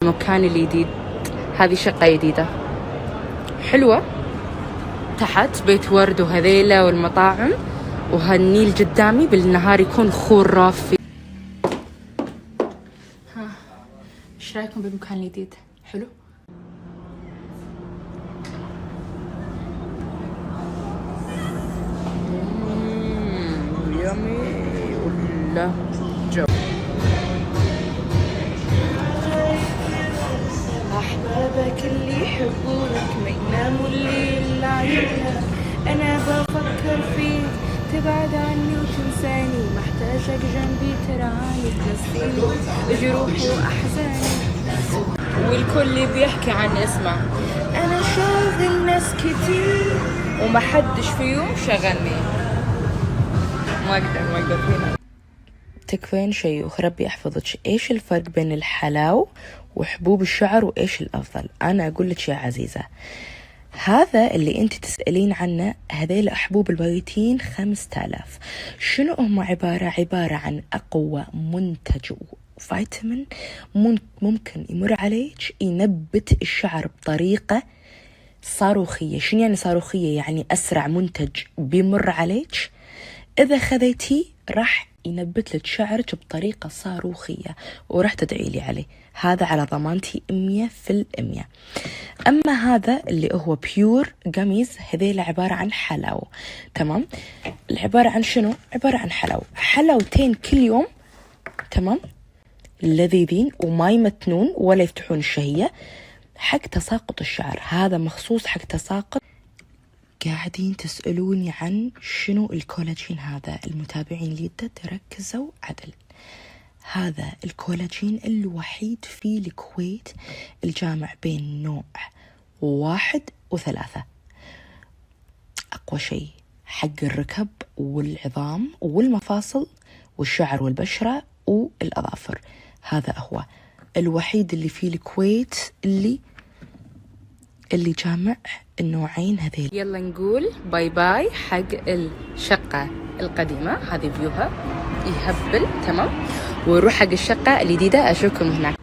مكاني الجديد. هذه شقة جديدة حلوة، تحت بيت ورد وهذيلا والمطاعم، وهالنيل قدامي بالنهار يكون خرافي. ها ايش رايكم بالمكان الجديد؟ حلو؟ يامي ولا جو. أحبابك اللي يحبونك ما يناموا الليل لعيونك، أنا بفكر فيك تبعد عني وتنساني، محتاجك جنبي ترعاني تنسيني جروحي وأحزاني، والكل بيحكي عني. اسمع، أنا شاغل ناس كتير ومحدش فيهم شغلني، ما أقدر فينا. تكفين شيوخ ربي يحفظك، ايش الفرق بين الحلاو وحبوب الشعر وايش الافضل؟ انا اقول لك يا عزيزة، هذا اللي انت تسألين عنه هذيل حبوب البيوتين 5000. شنو هم عبارة عن اقوى منتج وفيتامين ممكن يمر عليك ينبت الشعر بطريقة صاروخية. شنو يعني صاروخية؟ يعني اسرع منتج بيمر عليك اذا خذيتيه راح ينبت لك شعرك بطريقة صاروخية وراح تدعي لي عليه. هذا على ضمانتي 100%. أما هذا اللي هو بيور جاميز، هذيل عبارة عن حلاوة. تمام؟ عبارة عن شنو؟ عبارة عن حلاوتين كل يوم. تمام؟ لذيذين وما يمتنون ولا يفتحون الشهية، حق تساقط الشعر. هذا مخصوص حق تساقط. قاعدين تسألوني عن شنو الكولاجين؟ هذا المتابعين لي تركزوا عدل. هذا الكولاجين الوحيد في الكويت الجامع بين نوع 1 و3. أقوى شيء حق الركب والعظام والمفاصل والشعر والبشرة والأظافر. هذا هو الوحيد اللي في الكويت اللي جامع النوعين هذيل. يلا نقول باي باي حق الشقة القديمة، هذه فيوها يهبل. تمام؟ ونروح حق الشقة الجديدة أشوفكم هناك.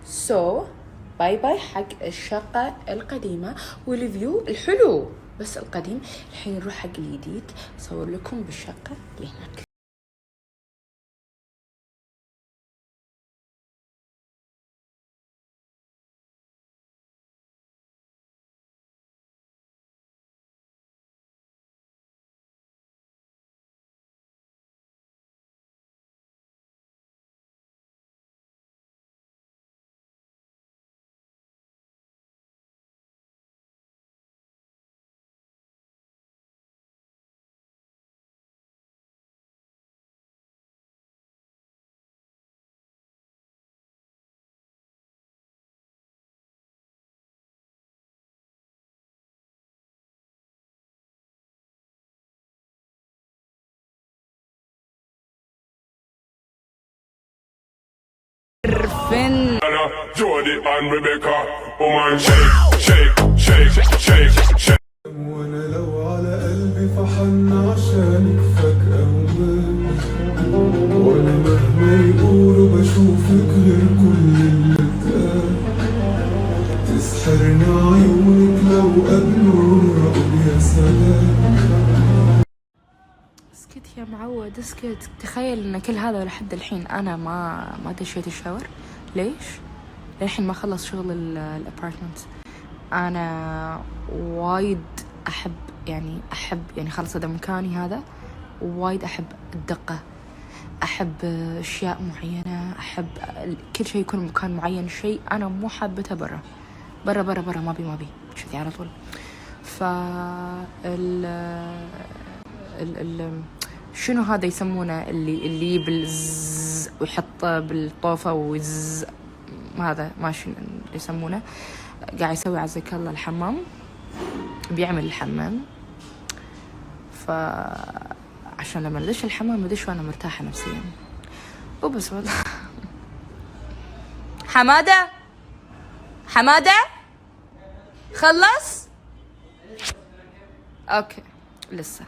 باي باي حق الشقة القديمة والفيو الحلو بس القديم. الحين نروح حق الجديد أصور لكم بالشقة اللي هناك. فين جودي and Rebecca woman shake وانا لو على قلبي فحن عشانك فجأة ومات، وانا مهما يقولوا بشوفك غير كل اللي اتقال، تسحرني عيونك لو قبلوا الرؤيا يا سلام. اسكت يا معود اسكت. تخيل ان كل هذا لحد الحين انا ما دشيت الشاور. ليش؟ للحين ما خلص شغل الابارتمنت. انا وايد احب يعني خلص هذا مكاني هذا، وايد احب الدقة، احب اشياء معينة، احب كل شيء يكون مكان معين. شيء انا مو حابته برا ما بي كذي على طول. ف شنو هذا يسمونه اللي بالز ويحط بالطوفة ويز، هذا ما شنو يسمونه، قاعد يسوي عزك الله الحمام، بيعمل الحمام. عشان لما ندش الحمام ندش وانا مرتاحة نفسيا وبس والله. حمادة خلص؟ اوكي لسه.